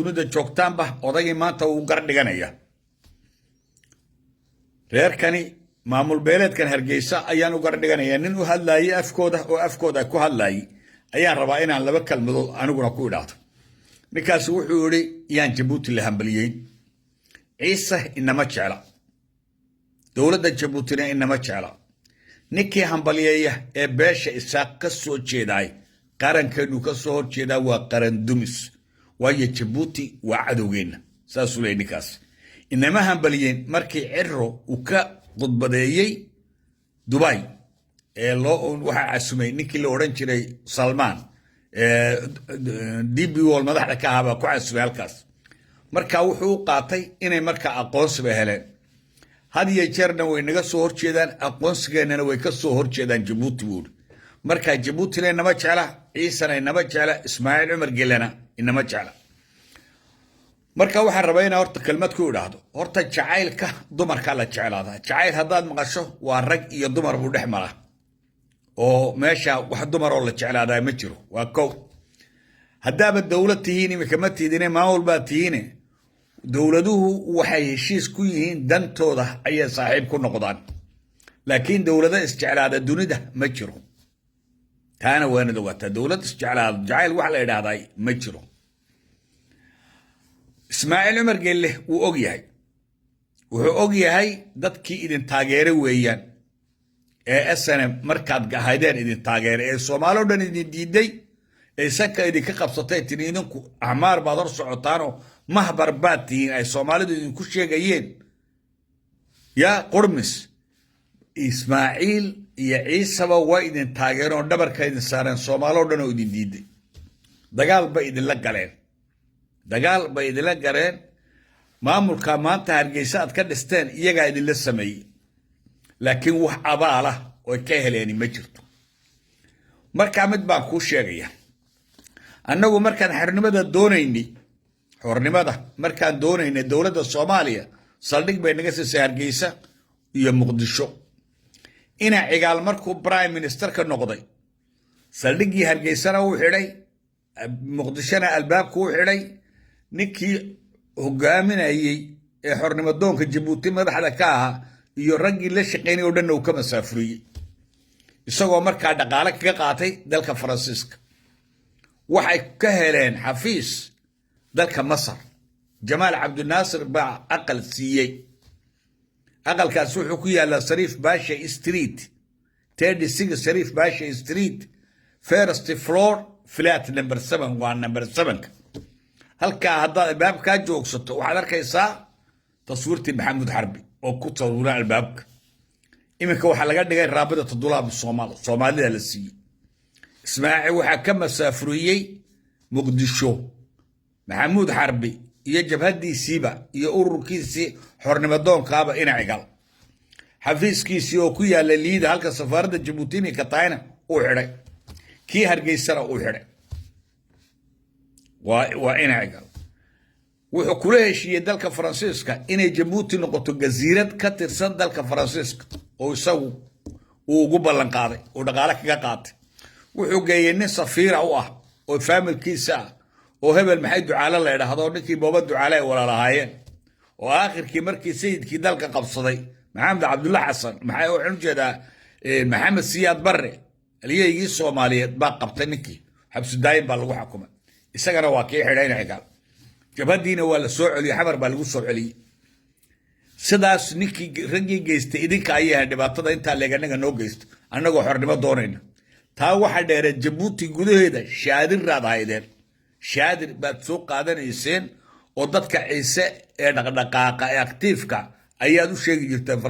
dunida joogtaanba odagii maanta uu gardhiganaya reerkani maamul beeleedkan Hargeysa ayaan u gardhiganaya nin u hadlayay afkooda ku hadlayay ayaan rabaa inaan laba kalmadood aniguna ku idhaahdo ninkaas wuxuu yiri yaan Jabuuti la hambaliyay ciise inama jecla dowladda Jabuutina inama jecla ninkii hambaliyaya ee beesha isaaq ka soo jeeday qarankeenu ka soo horjeeda waa qaran dumis waayo Jabuuti waa cadowgeena saas u leeyahay ninkaas inama hambaliyeen markii cirro uu ka qudbadeeyay Dubai ee loo waxa casumay ninkii la oran jiray Salman DB wal madaxda ka haba ku casumay halkaas marka wuxuu qaatay inay marka aqoonsi ba heleen hadiye jeerna way naga soo horjeedaan aqoonsigeena way ka soo horjeedaan Jabuuti buur marka Jabuuti inama jecla ciisana inama jecla Ismaaciil Umar Gelana inama jecla marka waxaan rabaa inaan horta kelmad ku idhaahdo horta jacaylka dumarka la jeclaada jacayl hadaad maqasho waa rag iyo dumar buu dhex mara oo meesha wax dumar oo la jeclaada ma jiro waa kow hadaaba dawlad tihiin imika ma tiidine maamul baa tihiine dawladuhu waxay heshiis ku yihiin dantooda ayay saaxiib ku noqdaan laakiin dawladda isjeclaada dunida ma jiro taana waana dawladda dawlad isjeclaada jacayl wax la yiraahday ma jiro Ismaaciil Umar Gelle wuu og yahay wuxuu og yahay dadkii idin taageeray weeyaan ee SNM markaad gahaydeen idin taageeray ee Soomaaliya dhan idin diiday ee sanka idin ka qabsatay idinku ahmaar baad hor socotaan oo mahbar baad tihiin ay Soomaalidu idin ku sheegayeen ya qurmis Ismaaciil iyo Ciisaba waa idin taageereen dhabarka idin saareen Soomaaliya dhan oo idin diiday dagaal ba idin la galeen dagaal bay idila gareen maamulka maanta Hargeysa aad ka dhisteen iyaga idin la sameeyay laakiin wax abaala oo ka heleen ma jirto marka mid baan ku sheegaya annagu markaan xornimada markaan doonaynay dawladda Soomaaliya saldhig bay naga siisay Hargeysa iyo Muqdisho ina cigaal markuu prime minister ka noqday saldhigii Hargeysana uu xidhay Muqdishona albaabku uu xidhay ninkii hogaaminayay ee xornimadoonka Jabuuti madaxda ka ahaa iyo raggii la shaqeynay oo dhan uu ka masaafuriyay isagoo markaa dhaqaale kaga qaatay dalka Faransiiska waxay ka heleen xafiis dalka Masar Jamaal Abdul Nasir baa aqal siiyay aqalkaas wuxuu ku yaalaa Sharif Basha Street 36 Sharif Basha Street first floor flat number 7 waa number 7 halka hadda albaabka joogsato waxaad arkaysaa taswiirtii Maxamed Harbi oo ku sawiran albaabka iminka waxa laga dhigay raabada dulaab Soomaalida la siiyay Ismaaciil waxa ka masaafuriyay Muqdisho Maxamed Harbi iyo jabhadiisiiba iyo ururkiisii xornimadoonkaaba ina cigal xafiiskiisii oo ku yaala liida halka safaaradda Jabuuti ka taayna uu xidhay kii Hargeysana uu xidhay waa ina cigal wuxuu kula heshiiyay dalka Faransiiska inay Jabuuti noqoto jasiirad ka tirsan dalka Faransiiska oo isagu uu ugu ballan qaaday oo dhaqaale kaga qaatay wuxuu geeyay nin safiir u ah oo familkiisa oo hebel maxay ducaale la yiraahdo ninkii booba ducaale walaalahaayeen oo aakhirkii markii sayidkii dalka qabsaday Maxamed Cabdulla Xasan maxay u xunjeedaa Maxamed Siyaad Barre aliyay Soomaaliyeed baa qabtay ninkii xabsi daayim baa lagu xukumay isagana waa kii xidhayna cigaal jabadiina waa la soo celiyay xamar baa lagu soo celiyay sidaas ninkii ragii geystay idinka ayaa dhibaatada inta leeganaga noo geystay annagoo xornimo doonayna taa waxa dheeree Jabuuti gudaheeda shaadir raadahaydeen shaadir baad soo qaadanayseen oo dadka ciise ee dhaqdhaqaaqa ee aktiifka ayaad u sheegi jirteen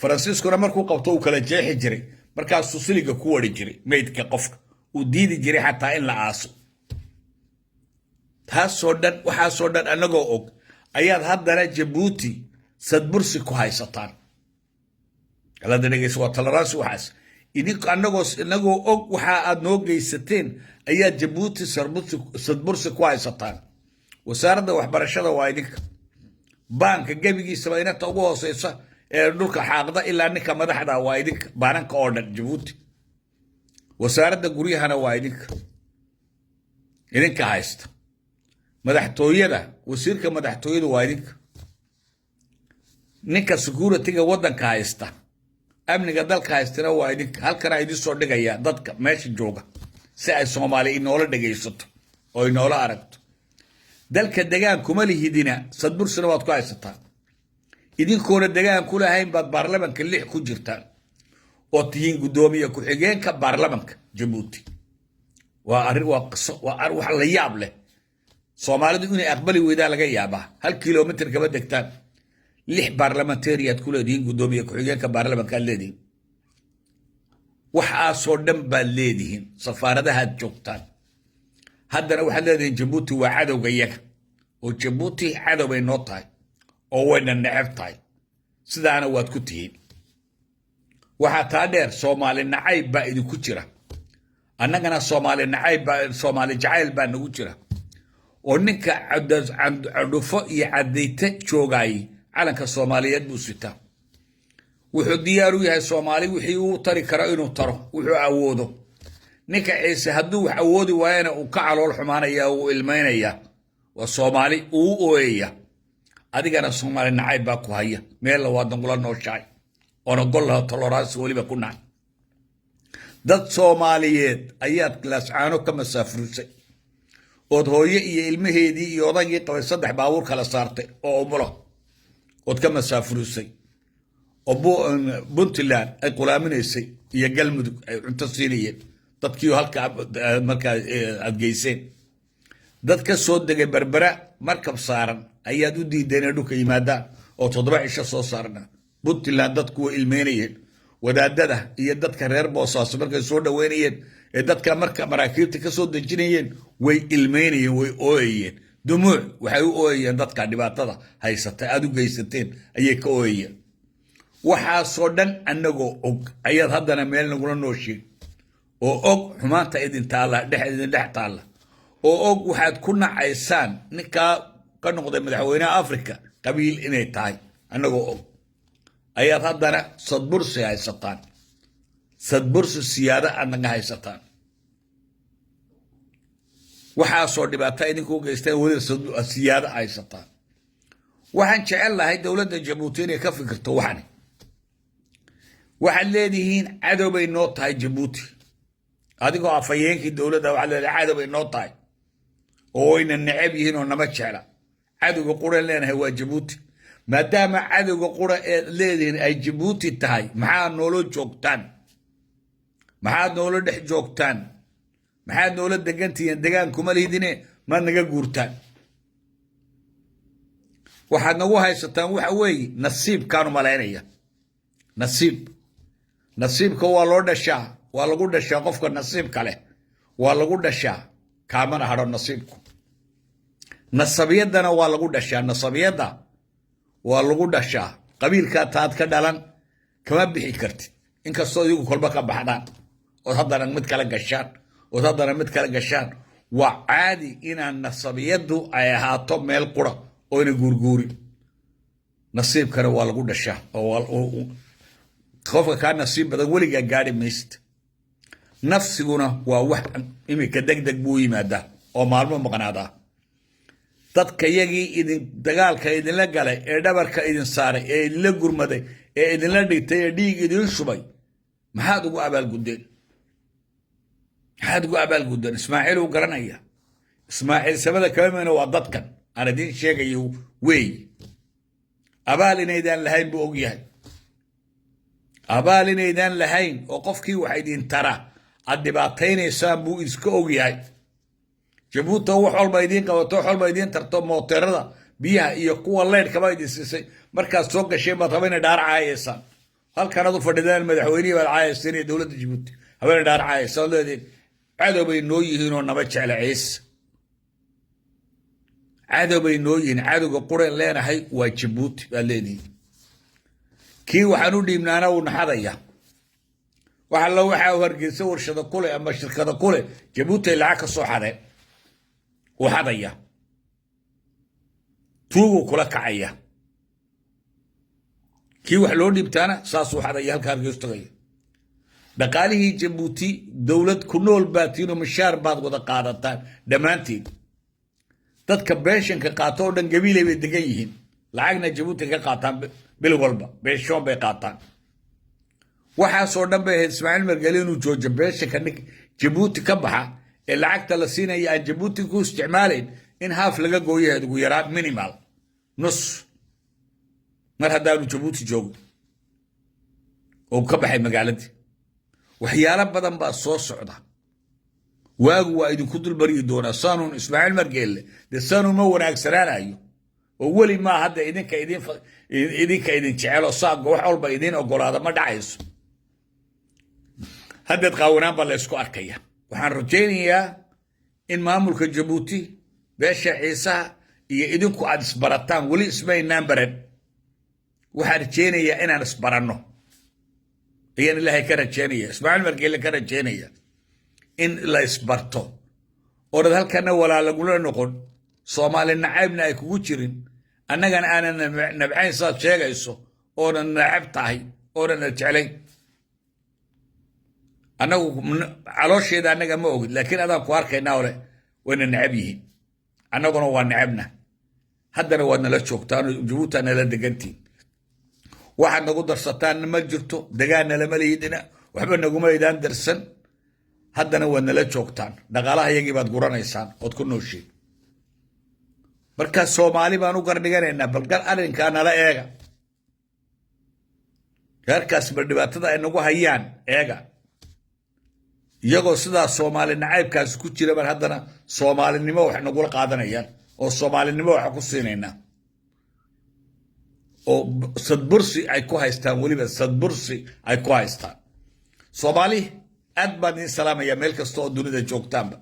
Faransiiskuna markuu qabto uu kala jeexi jiray markaas siliga ku wari jiray meydka qofka uu diidi jiray xataa in la aaso taasoo dhan waxaasoo dhan annagoo og ayaad haddana Jabuuti sadbursi ku haysataan kala dhageyso waa tolerance waxaas annagoo og waxa aad noo geysateen ayaa Jabuuti sadbursi ku haysataan wasaaradda waxbarashada waa idinka banka gabigiisa inta ugu hooseysa ee dhulka xaaqda ilaa ninka madaxda waa idinka baananka oo dhan Jabuuti wasaaradda guryahana waa idinka haysta madaxtooyada wasiirka madaxtooyada waa idinka ninka securityga waddanka haysta amniga dalka haystana waa idinka halkana idin soo dhigaya dadka meesha jooga si ay Soomaali inoola dhageysato oo inoola aragto dalka degaan kuma lihidina sadbursina waad ku haysataa idinkoona degaan ku lahayn baad baarlamaanka 6 ku jirtaan oo tihiin gudoomiye ku xigeenka baarlamaanka Djibouti waa arrin wax la yaab leh Soomaalidu inay aqbali weedaa laga yaabaa 1 kiiloomitir kaba degtaan 6 baarlamentariyaad ku leedihiin gudoomiye ku xigeenka baarlamaanka leedihiin waxa soo dhan baa leedihiin safaaradaha joogtaan haddana waxaad leedihiin Djibouti waa cadowga iyaga oo Djibouti cadow bay noo tahay oo wayna neceb tahay sidaana waad ku tihiin waxaa taa dheer Soomaali nacayb baa idinku jira annagana Soomaali nacayb baa Soomaali jacayl baa nagu jira oo ninka cadufo iyo cadayta joogay calanka Soomaaliyeed buu sitaa wuxuu diyaar u yahay Soomaali wixii uu tari karo inuu taro wuxuu awoodo ninka ciise hadduu wax awoodi waayana uu ka calool xumaanaya uu ilmeynaya waa Soomaali uu ooyaya adigana Soomaali nacayb baa ku haya meel waa dangula nooshaay ona golla tolerance waliba ku nacay dad Soomaaliyeed ayaad Laascaano ka masaafurusay oo hooye iyo ilmaheedii iyo odaygii qabay 3 baabuur kala saartay oo umulo oo ka masaafurusay oo Puntland ay qulaaminaysay iyo Galmudug ay cunto siinayeen dadkii halka markaa adgeyseen dad ka soo degay Berbera markab saaran ayaad u diideen dhulka yimaadaan oo 7 cisho soo saarna Puntland dadku way ilmeynayeen wadaadada iyo dadka reer Boosaaso markay soo dhaweynayeen ee dadka marka maraakiibta ka soo dejinayeen way ilmeynayeen way ooyeen dumuuc waxay u ooyeen dadka dhibaatada haysata aad u geysateen ayay ka ooyeen waxa soo dhan anagoo og ayaad haddana meel nagula nooshiin oo og xumaanta idin taala dhex taala oo og waxaad ku nacaysaan ninka ka noqday madaxweynaha Afrika qabiil inay tahay anagoo og ayaad haddana sadbursi haysataan sadbursi siyaada anaga haysataan waxaa soo dhibaato idinku geysteen wada siyaada haysataan waxaan jecel lahay dawladda Djibouti inay ka fikirto waxaad leedihiin cadow bay noo tahay Djibouti adigoo afayeenkii dawladda waxaad leedahay cadow bay noo tahay oo wayna neceb yihiin oo nama jecla cadowga quran leenahay waa Djibouti maadaama cadowga qura ee leedihiin ay Djibouti tahay maxaa noolo joogtaan maxaa noolo dhex joogtaan maxaa noolo degantihiin degaan kuma lihidine ma naga guurtaan waxaad nagu haysataan waxa weeye nasiibkaanu malaynaya nasiibka waa loo dhashaa waa lagu dhashaa qofka nasiibka leh waa lagu dhashaa kaamana hadho nasiibku nasabiyadana waa lagu dhashaa nasabiyada waa lagu dhashaa qabiilka taad ka dhalan kama bixi kartid inkastoo idigu kolba ka baxdaan oo haddana mid kala gashaan waa caadi inaan nasabiyadu ay ahaato meel qura oo ina guurguuri nasiibkana waa lagu dhashaa oo qofka ka nasiib badan weligaa gaari maysid nafsiguna waa wax imika degdeg buu yimaadaa oo maalmo maqnaadaa dadka yagii idin dagaalka idinla galay ee dhabarka idin saaray ee idinla gurmaday ee idinla dhigtay ee dhiig idin shubay maxaad ugu abaalgudeen Ismaaciil uu garanaya Ismaaciil sabada kaamina waa dadkan aan idin sheegayo way abaal inaydaan lahayn buu og yahay abaal inaydaan lahayn oo qofkii waxa idin tara aad dhibaataynaysaan buu iska og yahay Djibouti wax walba idin qabato wax walba idin tarto mooteerada biyaha iyo kuwa leedhkaba idin siisay markaad soo gashay baad habeena dhaar caayaysan halkan aad u fadhidaan madaxweynaha baad caayaysan ee dawladda Djibouti habeena dhaar caayaysan leedeen cadow bay noo yihiin oo naba jecel ciise cadow bay noo yihiin cadowga qureen leenahay waa Djibouti baa leedihiin kii waxaan u dhiibnaana uu naxadaya waxa Hargeysa warshada kule ama shirkada kule Djibouti lacag ka soo xadeen وحضيا توغو كلا كعيا كي وحلوني بتانا ساسو حضيا هالكارجيستغي دقالي Djibouti دولة كنول باتينو مشار بعض ودا قادتان دمانتين dadka beeshanka qaato oo dhan gabiilay bay degan yihiin lacagna jabuuti ka qaataan bil walba beeshoon bay qaataan waxaasoo dhan bay ahayd ismaaciil margeli inuu joojo beeshanka jabuuti ka baxa ee lacagta la siinaya aan jabuuti ku isticmaalayn in haaf laga gooyaheed ugu yaraa minimal nus mar haddaanu jabuuti joogo oo ka baxay magaaladii waxyaalo badan baa soo socda waagu waa idinku dulbaryi doonaa saanuun ismaaciil margeelle dee saanuun ma wanaagsanaanayo oo weli maa hadda idinka idin jecelo saaga wax walba idin ogolaada ma dhacayso haddeed qaawanaan baa la ysku arkaya waxaan rajaynayaa in maamulka jabuuti beesha ciisaha iyo idinku aad isbarataan weli ismaynaan baran waxaan rajaynayaa inaan isbaranno ayaan ilaahay ka rajaynaya ismaaciil margeelle ka rajaynaya in la isbarto oonad halkana walaalagula noqon soomaali nacaybna ay kugu jirin annagana aanan nabcayn saad sheegayso oonan nacab tahay oonan jeclayn annagu caloosheeda annaga ma ogid laakiin adaan ku arkaynaa ole wayna nacab yihiin annaguna waa nacabna haddana waad nala joogtaan jabuutaa nala degantiin waxaad nagu darsataanna ma jirto degaanna lama lihidina waxba naguma idaan darsan haddana waad nala joogtaan dhaqaalaha iyagii baad guranaysaan ood ku nooshiin markaa soomaali baan u gardhiganaynaa balgal arrinkaa nala eega reerkaas bal dhibaatada ay nagu hayaan eega iyagoo sidaa soomaali nacaybkaasi ku jira baan haddana soomaalinimo wax nagula qaadanayaan oo soomaalinimo waxa ku siinaynaa oo sadbursi ay ku haystaan weliba sadbursi ay ku haystaan soomaali aad baan idin salaamayaa meel kasta oo dunida joogtaanba